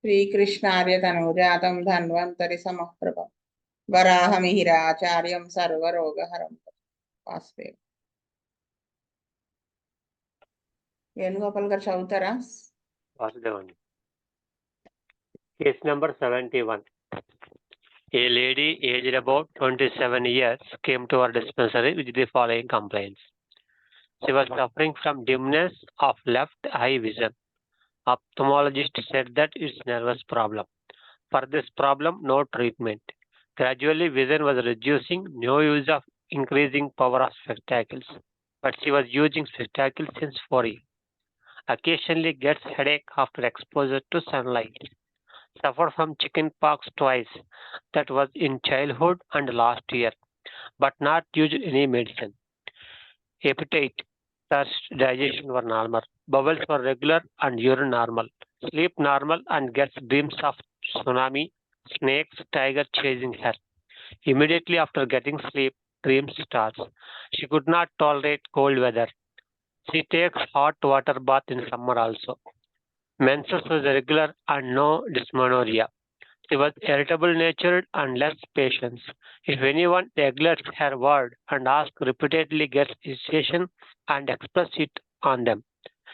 श्रीकृष्णार्य तनूजातं धन्वन्तरि समप्रभं वराहमिहिराचार्यं सर्वरोगहरं वासुदेव. వేణుగోపాల్ గారు చదువుతారా? Vasudevan. Case number 71. A lady aged about 27 years came to our dispensary with the following complaints. She was suffering from dimness of left eye vision. Ophthalmologist said that it's nervous problem. For this problem, no treatment. Gradually, vision was reducing, no use of increasing power of spectacles. But she was using spectacles since 4 years. Occasionally gets headache after exposure to sunlight. Suffered from chickenpox twice. That was in childhood and last year, but not used any medicine. Appetite, thirst, digestion were normal. Bowels were regular and urine normal. Sleep normal and gets dreams of tsunami, snakes, tiger chasing her. Immediately after getting sleep, dreams starts. She could not tolerate cold weather. She takes hot water bath in summer also. Menses was regular and no dysmenorrhea. She was irritable natured and less patience. If anyone neglects her word and asks repeatedly, gets irritation and express it on them.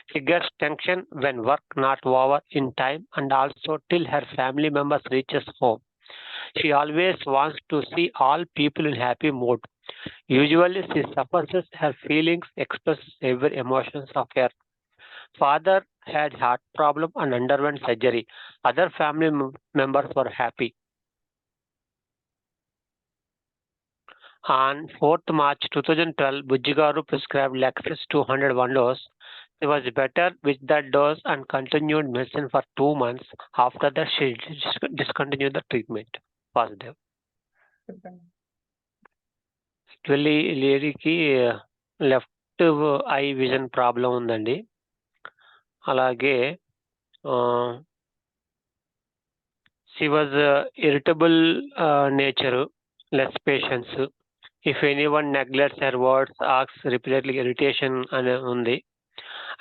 She gets tension when work not over in time and also till her family members reaches home. She always wants to see all people in happy mood. Usually she suppresses her feelings, expresses every emotions of her father had heart problem and underwent surgery. Other family members were happy. On 4th March 2012, Bujjigaru prescribed Lexis 201 dose. She was better with that dose and continued medicine for 2 months. After that, she discontinued the treatment. Vasudev. Actually, లేడీకి left eye vision problem ఉందండి. అలాగే she was irritable nature, less patience. If anyone neglects her words, asks repeatedly, irritation అని ఉంది.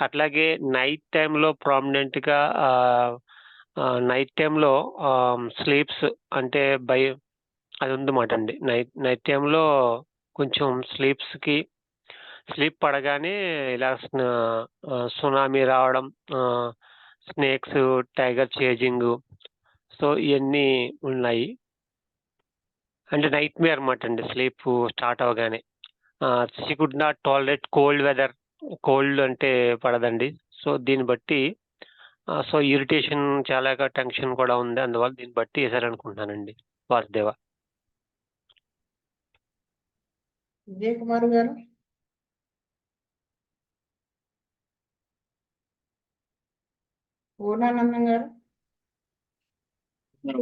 అట్లాగే night టైంలో ప్రామినెంట్గా night టైంలో sleeps అంటే అది ఉందన్నమాట అండి. నైట్ టైంలో కొంచెం స్లీప్ పడగానే ఇలా సునామీ రావడం, స్నేక్స్, టైగర్ చేజింగ్, సో ఇవన్నీ ఉన్నాయి. అంటే నైట్ మేర్ అనమాట అండి. స్లీప్ స్టార్ట్ అవ్వగానే she could not tolerate cold weather. Cold అంటే పడదండి. సో దీన్ని బట్టి సో ఇరిటేషన్ చాలా టెన్షన్ కూడా ఉంది. అందువల్ల దీన్ని బట్టి వేసారనుకుంటున్నానండి. వాసుదేవ. విజయ్ కుమార్ గారు, పూర్ణానందం గారు,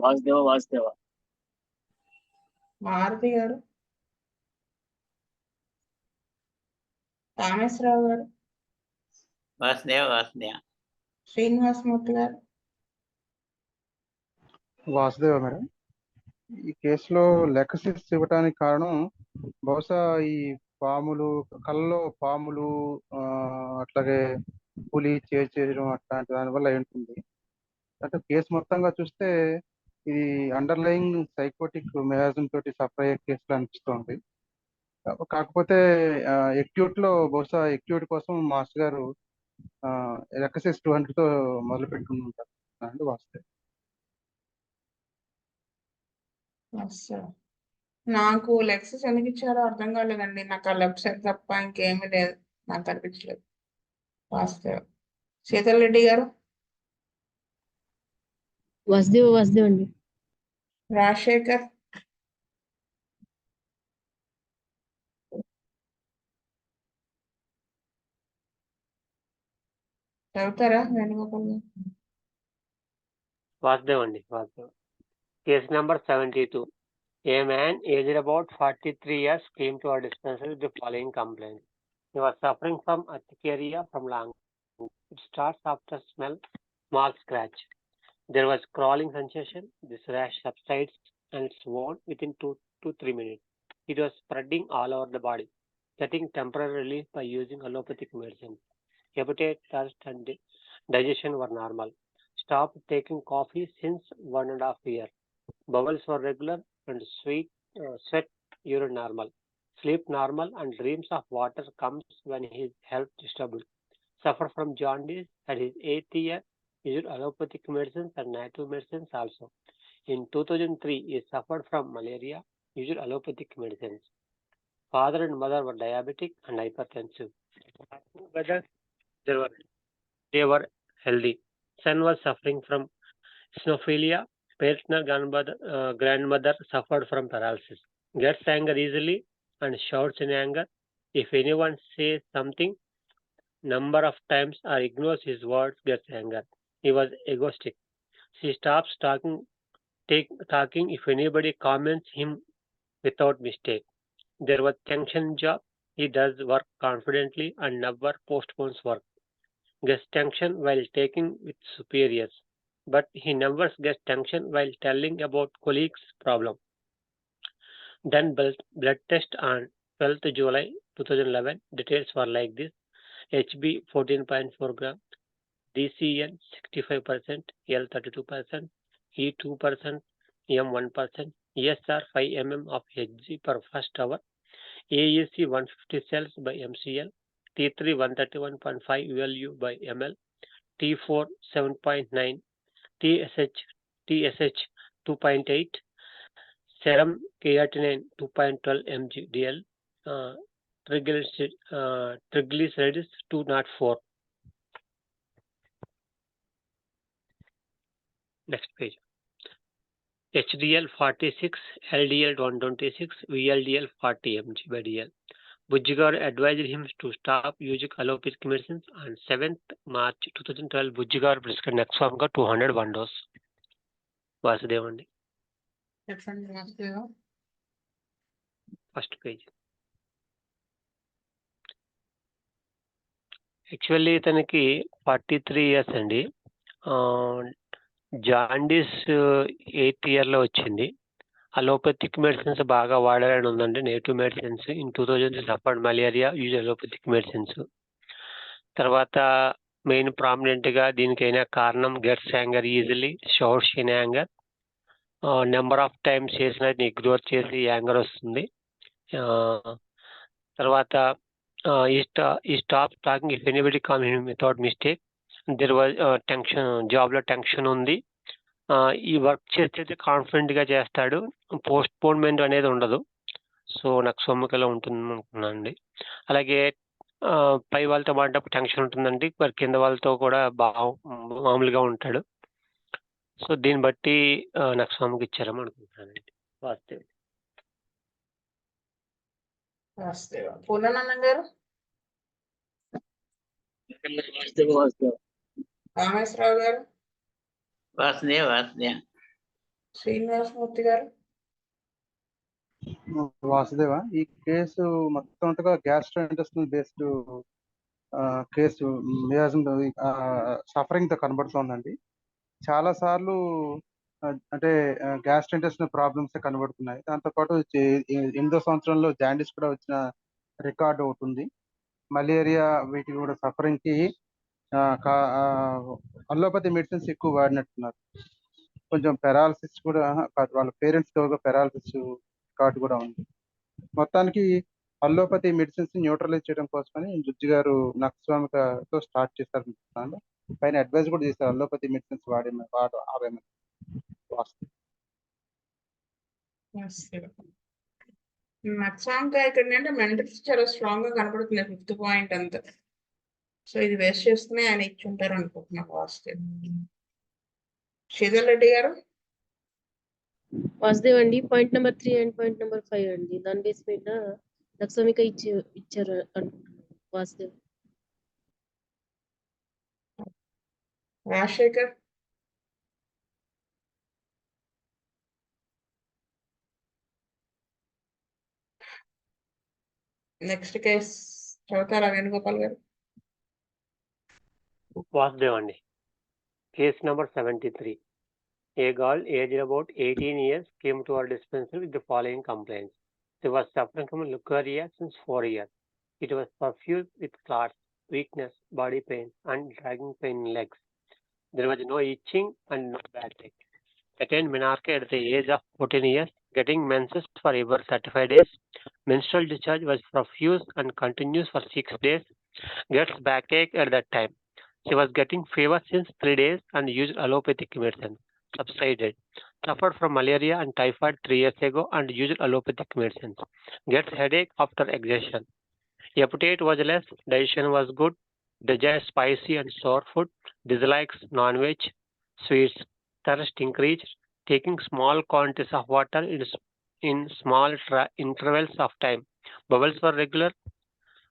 వాసుదేవ. మారుతి గారు, కామేశ్వరరావు గారు, వాసుదేవ. శ్రీనివాసమూర్తి గారు. వాసుదేవ మేడం, ఈ కేసులో లెక్కసిస్ ఇవ్వటానికి కారణం బహుశా ఈ పాములు, కళ్ళలో పాములు, అట్లాగే పులి చేయడం అట్లాంటి దానివల్ల అయి ఉంటుంది. అంటే కేసు మొత్తంగా చూస్తే ఇది అండర్లయింగ్ సైకోటిక్ మెహాజం తోటి సఫర్ అయ్యే కేసులు అనిపిస్తుంది. కాకపోతే ఎక్యూట్ లో బహుశా ఎక్యూట్ కోసం మాస్టర్ గారు లెక్కసిస్ 200 తో మొదలు పెట్టుకుని ఉంటారు అండి. వాస్తవం నాకు లెక్సెస్ ఎందుకు ఇచ్చారో అర్థం కాలేదండి. నాకు ఆ లెఫ్ట్ సైడ్ తప్ప ఇంకేమీ లేదు, నాకు కనిపించలేదు. వాస్తవ. శీతల్ రెడ్డి గారు, వాసుదేవ అండి. రాజశేఖర్, చదువుతారా? వేణుగోపాల్ గారు. వాసుదేవ్ అండి. Vasudev. Case number 72. A man aged about 43 years came to our dispensary with the following complaint. He was suffering from urticaria from long. It starts after smell, small scratch. There was crawling sensation. This rash subsides and it's worn within 2 to 3 minutes. It was spreading all over the body, getting temporary relief by using allopathic medicine. Appetite, thirst, and digestion were normal. Stopped taking coffee since 1.5 years. Bowels were regular and sweat urine normal. Sleep normal and dreams of water comes when his health disturbed. Suffered from jaundice at his 8th year. Used allopathic medicines and native medicines also. In 2003, he suffered from malaria. Used allopathic medicines. Father and mother were diabetic and hypertensive. Two brothers, they were healthy. Son was suffering from Sinophilia. Paternal grandmother suffered from paralysis. Gets anger easily and shouts in anger. If anyone says something, number of times or ignores his words, gets anger. He was egoistic. She stops talking if anybody comments him without mistake. There was tension in job. He does work confidently and never postpones work. Gets tension while taking with superiors, but he never gets tension while telling about colleagues' problem. Then blood test on 12th July 2011. Details were like this: HB 14.4 gram, DCN 65%, L 32%, E 2%, M 1%, ESR 5 mm of Hg per first hour, AEC 150 cells by MCL, T3 131.5 ULU by ml, T4 7.9, TSH 2.8, serum creatinine 2.12 mg/dl, triglycerides 204. Next page. HDL 46, LDL 126, VLDL 40 mg/dl. Bujjigaru advised him to stop using allopathic medicines. On 7th March 2012, Bujjigaru prescribed Nexavar 201 dose. Vasudev andi. చెప్పండి Vasudeva. First page. Actually ఇతనికి 43 years అండి. Jaundice 8th yearలో వచ్చింది. Allopathic medicines బాగా వాడాలని ఉందండి. Native medicines in 2000 suffered malaria, use allopathic medicines. తర్వాత main ప్రామినెంట్గా దీనికైనా కారణం gets anger easily, shouts in anger, number of times చేసిన ఇగ్నోర్ చేసి యాంగర్ వస్తుంది. తర్వాత ఈ stop talking if anybody come him without mistake. There was tension, జాబ్లో tension ఉంది. ఈ వర్క్ చేస్తే కాన్ఫిడెంట్గా చేస్తాడు, పోస్ట్పోన్మెంట్ అనేది ఉండదు. సో నాకు సొమ్ముకలా ఉంటుంది అనుకున్నాను అండి. అలాగే పై వాళ్ళతో మాట్లాడేటప్పుడు టెన్షన్ ఉంటుందండి, మరి కింద వాళ్ళతో కూడా మామూలుగా ఉంటాడు. సో దీన్ని బట్టి నాకు సొమ్ముకి ఇచ్చారని అనుకుంటున్నానండి. వాస్తవం. వాసుదేవ. పూర్ణానందం గారు, Vasudeva. రామేశ్వరరావు గారు, Vasudeva. శ్రీనివాసమూర్తి గారు. వాసుదేవ, ఈ కేసు మొత్తం అంతగా గ్యాస్ట్రోఇంటెస్టినల్ బేస్డ్ కేసు సఫరింగ్ తో కనబడుతోందండి. చాలా సార్లు అంటే గ్యాస్ట్రోఇంటెస్టినల్ ప్రాబ్లమ్స్ కనబడుతున్నాయి. దాంతోపాటు 8వ సంవత్సరంలో జాండీస్ కూడా వచ్చిన రికార్డు ఒకటి ఉంది. మలేరియా, వీటికి కూడా సఫరింగ్ కి అలోపతి మెడిసిన్స్ ఎక్కువ వాడినట్టున్నారు. కొంచెం పెరాలసిస్ కూడా వాళ్ళ పేరెంట్స్ పెరాలసిస్ కార్డు కూడా ఉంది. మొత్తానికి అల్లోపతి మెడిసిన్స్ న్యూట్రలైజ్ చేయడం కోసమని బుజ్జి గారు నక్స్వామికతో స్టార్ట్ చేశారు. పైన అడ్వైజ్ కూడా చేశారు అల్లోపతి మెడిసిన్స్ ఆవేమని. నక్సాంక ఇక్కడ అంటే మెంటల్స్ చాలా స్ట్రాంగ్ గా కనపడుతుంది, 5th పాయింట్ అంతా. సో ఇది వేస్ట్ చేసుకుని ఆయన ఇచ్చి ఉంటారు అనుకుంటున్నాను. వాస్తవం. శ్రీధర్ రెడ్డి గారు. వాసుదేవ్ అండి, point number 3 and point number 5 అండి. దాని బేస్ మీద నక్సమిక ఇచ్చారు అనుకుంటున్నాను. వాసుదేవ్. రాజశేఖర్. నెక్స్ట్ కేస్ చదువుతారా వేణుగోపాల్ గారు? వాసుదేవ్ అండి. Case number 73. A girl aged about 18 years came to our dispensary with the following complaints. She was suffering from leukorrhea since 4 years. It was suffused with clots, weakness, body pain, and dragging pain in legs. There was no itching and no backache. Attained menarche at the age of 14 years, getting menses for over 35 days. Menstrual discharge was profuse and continues for 6 days. Gets backache at that time. She was getting fever since 3 days and used allopathic medicine. Subsided. Suffered from malaria and typhoid 3 years ago and used allopathic medicines. Gets headache after exertion. Appetite was less, digestion was good, desires spicy and sour food, dislikes non-veg, sweets, thirst increased, taking small quantities of water in small intervals of time. Bowels were regular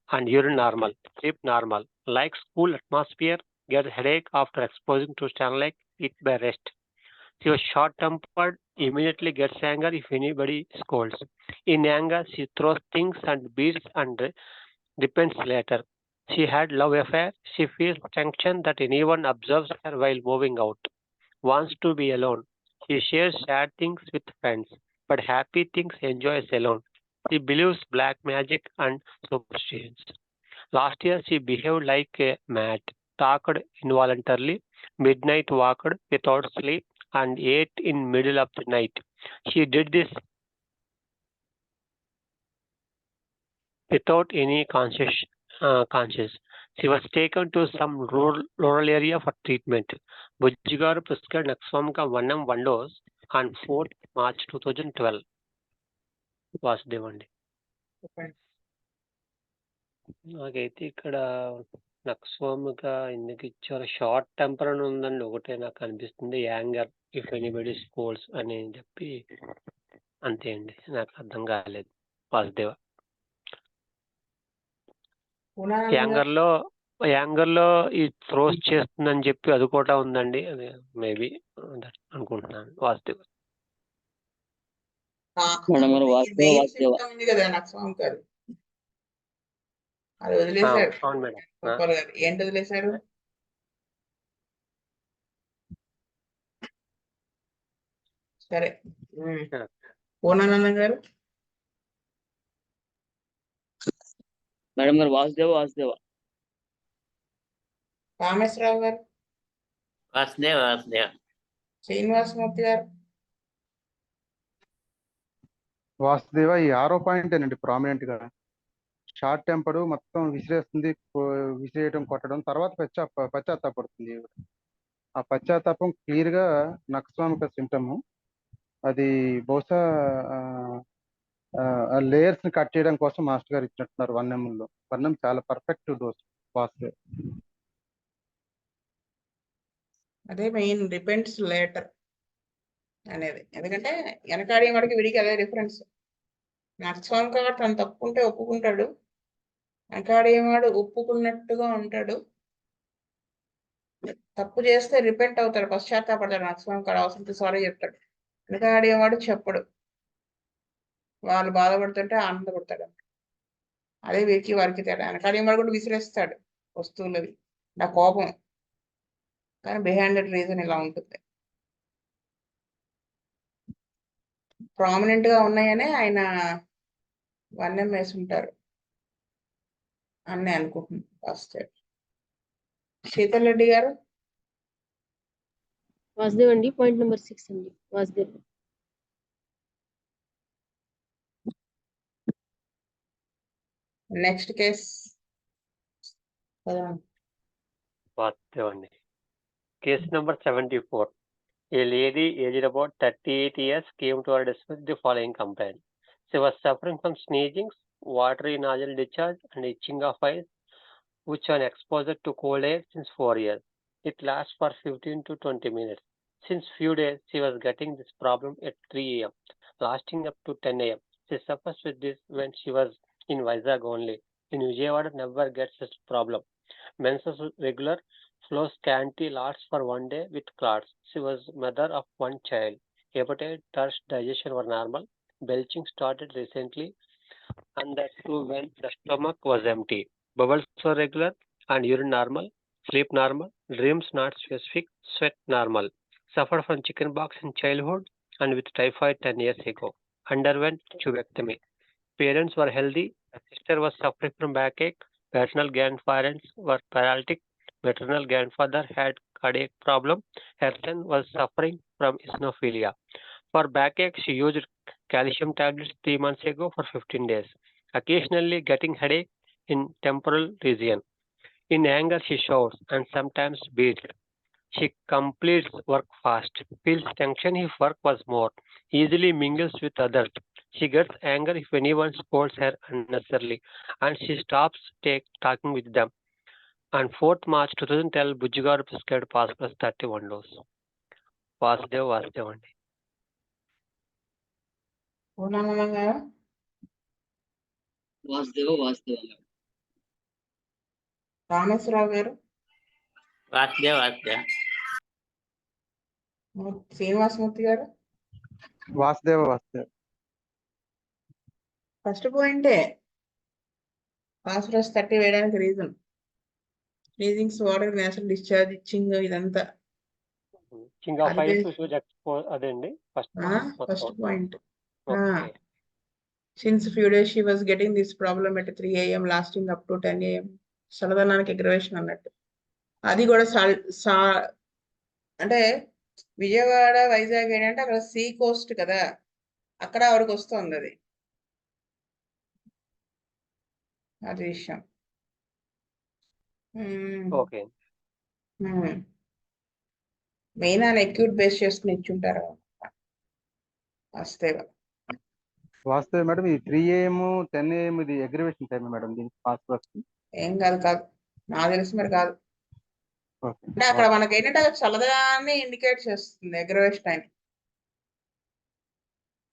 and urine normal, sleep normal. Likes cool atmosphere, get headache after exposing to sunlight, eat by rest. She was short-tempered, immediately gets anger if anybody scolds. In anger, she throws things and beats and repents later. She had love affair. She feels tension that anyone observes her while moving out. Wants to be alone. She shares sad things with friends, but happy things enjoys alone. She believes black magic and superstitions. Last year she behaved like a mad, talked involuntarily, midnight walked without sleep, and ate in middle of the night. She did this without any conscious. She was taken to some rural area for treatment. Bujjigaru prescribed Naxvamka 1 1 dose on 4th March 2012. వాసుదేవండి. చెప్పండి. నాకైతే ఇక్కడ నక్స్వామిగా ఎందుకు ఇచ్చారు, short temper అని ఉందండి, ఒకటే నాకు అనిపిస్తుంది. యాంగర్ ఇఫ్ ఎనీబడి స్కోల్స్ అని చెప్పి అంతే అండి, నాకు అర్థం కాలేదు. వాసుదేవ యాంగర్ లో ఈ థ్రోస్ చేస్తుందని చెప్పి అది కూడా ఉందండి, అది మేబీ అనుకుంటున్నాను. వాసుదేవ మేడం గారు వాసుదేవ వాసుదేవ ఉంది కదా నక్స్వామి గారు, అది వదిలేశారు. అవును మేడం. గోపాల్ గారు ఏంటి వదిలేశారు? సరే, పూర్ణానందం గారు. మేడం గారు వాసుదేవ వాసుదేవ కామేశ్వరరావు గారు. వాసుదేవ వాసుదేవ శ్రీనివాసమూర్తి గారు. వాసుదేవ ఈ 6వ పాయింటేనండి ప్రామినెంట్ గా. షార్ట్ టెంపర్, మొత్తం విసిరేస్తుంది, విసిరేయడం, కొట్టడం, తర్వాత పశ్చాత్తాపడుతుంది. ఆ పశ్చాత్తాపం క్లియర్ గా నక్స్వామిక సిమ్టమ్. అది బహుశా లేయర్స్ ని కట్ చేయడం కోసం మాస్టర్ గారు ఇచ్చినట్టున్నారు 1 ml లో. 1 ml చాలా పర్ఫెక్ట్ డోస్ వాసుదేవ్. అదే మెయిన్ డిపెండ్స్ లేటర్ అనేది. ఎందుకంటే వెనకాడే వాడికి విడికి అదే డిఫరెన్స్. నక్స్వామి కాబట్టి తను తప్పుకుంటే ఒప్పుకుంటాడు, వెనకాడేవాడు ఒప్పుకున్నట్టుగా ఉంటాడు. తప్పు చేస్తే రిపెంట్ అవుతాడు, పశ్చాత్తాపడతాడు. నక్స్వామి కాడ అవసరం సారీ చెప్తాడు. వెనకాడేవాడు చెప్పడు, వాళ్ళు బాధపడుతుంటే ఆనందపడతాడు. అదే వీరికి వారికి తేడా. వెనకాడేవాడు కూడా విసిరేస్తాడు వస్తువులవి, నా కోపం, కానీ బిహైండ్ రీజన్ ఇలా ఉంటుంది. ప్రామినెంట్ గా ఉన్నాయనే ఆయన 1 ml వేసి ఉంటారు అని అనుకుంటున్నాను. ఫస్ట్ శీతల్ రెడ్డి గారు. వాసుదేవ్ అండి, పాయింట్ నెంబర్ 6 అండి. వాసుదేవ్ నెక్స్ట్ కేస్ వాసుదేవండి. Case number 74. A lady aged about 38 years came to our dispatch with the following complaint. She was suffering from sneezing, watery nostril discharge, and itching of eyes, which on exposure to cold air since 4 years. It lasts for 15 to 20 minutes. Since few days, she was getting this problem at 3 a.m., lasting up to 10 a.m. She suffers with this when she was in Vizag only. In Vijayawada, never gets this problem. Menses regular, flow scanty, lasts for 1 day with clots. She was mother of 1 child. Appetite, thirst, digestion were normal. Belching started recently, and that too when the stomach was empty. Bowels were regular and urine normal. Sleep normal. Dreams not specific. Sweat normal. Suffered from chickenpox in childhood and with typhoid 10 years ago. Underwent tubectomy. Parents were healthy. The sister was suffering from backache. Paternal grandparents were paralytic. Maternal grandfather had cardiac problem. Her son was suffering from eosinophilia. For backache, she used calcium tablets 3 months ago for 15 days, occasionally getting headache in temporal region. In anger, she shouts and sometimes beats. She completes work fast, feels tension if work was more, easily mingles with others. She gets anger if anyone scolds her unnecessarily, and she stops talking with them. On 4th March 2012, Bujjigaru prescribed Pass Plus 31 dose. Vasudev అండి. పూర్ణానందం గారు, Vasudeva madam. Rameshwar Rao గారు, వాసుదేవ. శ్రీనివాసమూర్తి గారు. Vasudeva. First పాయింటే phosphorus 30 వేయడానికి reason sneezing, water, national discharge, itching, ఇదంతా ఇంకా అది 5 base- to choose అదేండి first first point. Okay. Since few days she was getting this problem at 3 AM lasting up to 10 AM. చల్లదనానికి aggravation అన్నట్టు. అది కూడా అంటే విజయవాడ, వైజాగ్ ఏంటంటే అక్కడ సీ కోస్ట్ కదా, అక్కడ ఆవిడకి వస్తుంది అది. అది విషయం. ఓకే. మెయిన్ ఆయన అక్యూట్ బేస్ చేసుకుని ఇచ్చుంటారు వస్తే. వాస్తవ మేడం, ఈ 3 AM 10 AM ఇది అగ్రివేషన్ టైం మేడం దీనికి ఫాస్ఫరస్. ఏం కాదు నాకు తెలిసి మరి కాదు. అంటే అక్కడ మనకి ఏంటంటే చల్లదనాన్ని ఇండికేట్ చేస్తుంది aggravation time.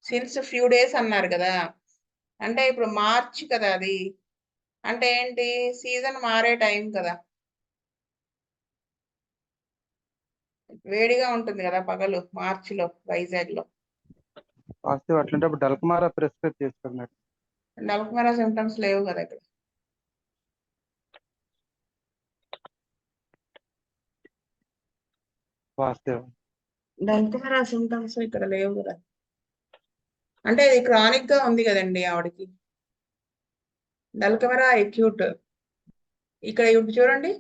Since few days అన్నారు కదా, అంటే ఇప్పుడు మార్చి కదా అది, అంటే ఏంటి సీజన్ మారే టైం కదా, వేడిగా ఉంటుంది కదా పగలు మార్చిలో వైజాగ్ లో. వాస్తవ అట్లంటే డల్కమారా ప్రిస్క్రైబ్ చేస్తారు మేడం. డల్కమరా సిమ్టమ్స్ లేవు కదా ఇక్కడ. వాస్తవ డల్కమరా సిమ్టమ్స్ ఇక్కడ లేవు కదా, అంటే ఇది క్రానిక్ గా ఉంది కదండి ఆవిడకి. డల్కమరా అక్యూట్ ఇక్కడ ఇప్పుడు చూడండి,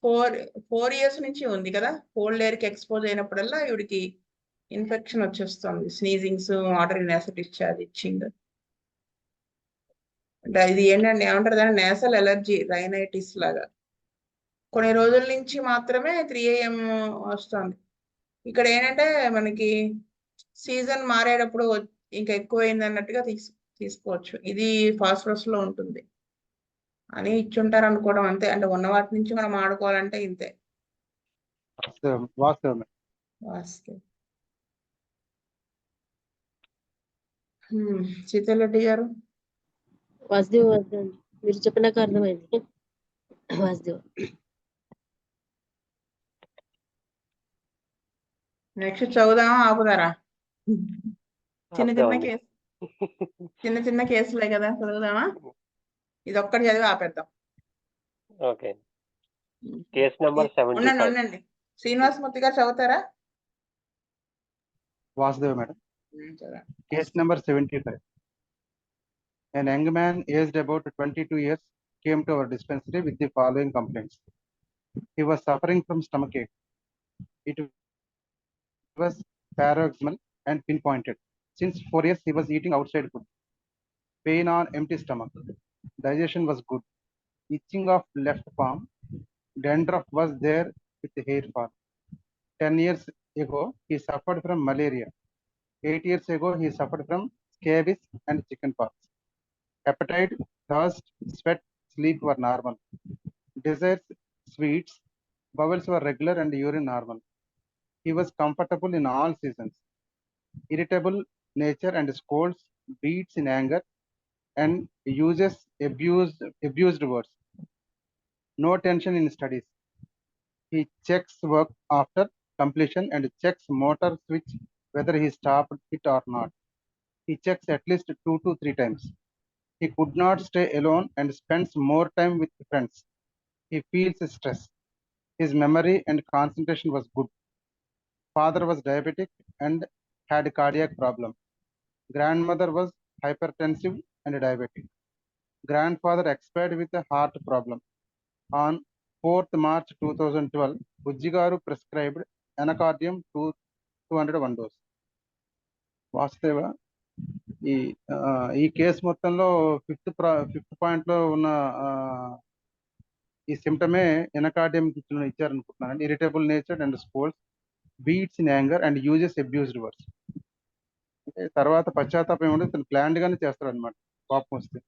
4 years నుంచి ఉంది కదా. కోల్డ్ ఎయిర్ కి ఎక్స్పోజ్ అయినప్పుడల్లా ఈవిడికి ఇన్ఫెక్షన్ వచ్చేస్తుంది, sneezings, water nasal discharge, itching. ఇది ఏంటంటే ఏమంటారు దాన్ని, నేసల్ ఎలర్జీ, రైనైటిస్ లాగా. కొన్ని రోజుల నుంచి మాత్రమే 3 AM వస్తుంది. ఇక్కడ ఏంటంటే మనకి సీజన్ మారేటప్పుడు ఇంకా ఎక్కువైంది అన్నట్టుగా తీసుకోవచ్చు. ఇది ఫాస్ఫరస్ లో ఉంటుంది అని ఇచ్చుంటారు అనుకోవడం అంతే. అంటే ఉన్న వాటి నుంచి మనం ఆడుకోవాలంటే ఇంతే. వాస్తవ మేడం. సీతారెడ్డి గారు. వాసుదేవ అండి, మీరు చెప్పినాక అర్థమైంది. వాసుదేవ. నెక్స్ట్ చదువుదామా ఆపుదారా? చిన్న చిన్న కేసులే కదా, చదువుదామా? ఇది ఒక్కటి చదివి ఆపేద్దాం. ఓకే. Case number 75. ఉండండి. శ్రీనివాసమూర్తి గారు చదువుతారా? Vasudeva madam. Case number 75. An young man aged about 22 years came to our dispensary with the following complaints. He was suffering from stomachache. It was paroxysmal and pinpointed. Since 4 years, he was eating outside food. Pain on empty stomach. Digestion was good. Itching of left palm. Dandruff was there with hair fall. 10 years ago, he suffered from malaria. 8 years ago, he suffered from scabies and chickenpox. Appetite, thirst, sweat, sleep were normal. Desires, sweets, bowels were regular and urine normal. He was comfortable in all seasons. Irritable nature and scolds, beats in anger, and uses abused words. No tension in studies. He checks work after completion and checks motor switch whether he stopped it or not. He checks at least 2 to 3 times. He could not stay alone and spends more time with friends. He feels stress. His memory and concentration was good. Father was diabetic and had cardiac problem. Grandmother was hypertensive and diabetic. Grandfather expired with a heart problem on 4th March 2012, బుజ్జిగారు prescribed anacardium 201 dose. వాస్తవ ఈ case మొత్తంలో fifth point లో ఉన్న ఈ సిమ్టమే anacardium ఇచ్చారనుకుంటున్నాను. Irritable nature and scolds, beats in anger and uses abused words. అంటే తర్వాత పశ్చాత్తాపం ఏమంటే తను ప్లాన్డ్ గానే చేస్తాడు అనమాట కోపం వస్తే.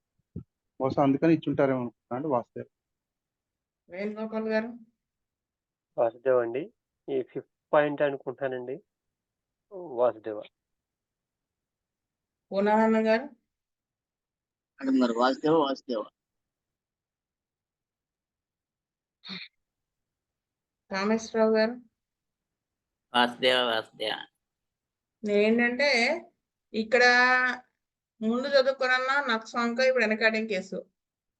బహుశా అందుకని ఇచ్చుంటారేమో అనుకుంటున్నాను వాస్తవం. వేణుగోపాల్ గారు వాసుదేవ్ అండి. ఈ 5th పాయింట్ అనుకుంటానండి. వాసుదేవ. పూర్ణానంద గారు మేడం గారు వాసుదేవ. రామేశ్వరరావు గారు. వాసుదేవ. ఏంటంటే ఇక్కడ ముందు చదువుకున్న నక్సంక ఇప్పుడు వెనకాడిన కేసు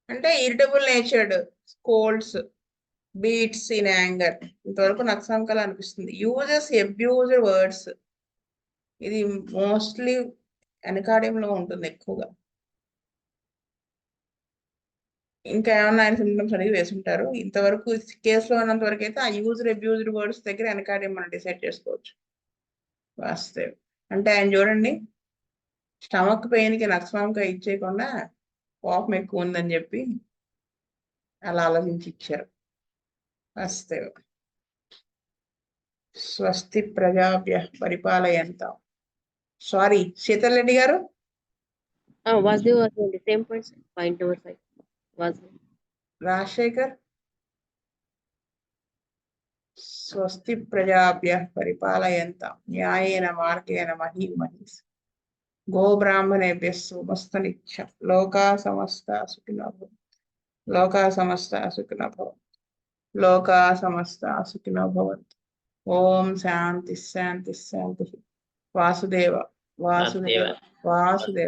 అంటే irritable natured, scolds, beats in anger. ఇంతవరకు నక్సంకలు అనిపిస్తుంది. యూజెస్ అబ్యూజ్డ్ వర్డ్స్, ఇది మోస్ట్లీ వెనకాడియంలో ఉంటుంది ఎక్కువగా. ఇంకా ఏమన్నా ఆయన సిమ్టమ్స్ అడిగి వేసుంటారు. ఇంతవరకు కేసులో ఉన్నంత వరకు అయితే ఆ యూజ్డ్ అబ్యూజ్డ్ వర్డ్స్ దగ్గర వెనకాడియం మనం డిసైడ్ చేసుకోవచ్చు. వాస్తవం అంటే ఆయన చూడండి, స్టమక్ పెయిన్కి నక్సంక ఇచ్చేయకుండా కోపం ఎక్కువ ఉందని చెప్పి అలా ఆలోచించి ఇచ్చారు. వాస్తవం. స్వస్తి ప్రజాభ్య పరిపాలయంతాం. సారీ శీతల్ రెడ్డి గారు. వాసుదేవ్ అండి, same point, point number 5 Vasudev. Rajasekhar. స్వస్తి ప్రజాభ్య పరిపాలయంతాం న్యాయేన మార్గేణ మహీం మహీస్ గోబ్రాహ్మణేభ్య సోమస్తనిత్యం లోకా సమస్త సుఖినో భవంతు. లోకా సమస్త సుఖినో భవంతు. లోకా సమస్త సుఖినో భవంతు. ఓం శాంతి శాంతి శాంతి. వాసుదేవ వాసుదేవ వాసుదేవ.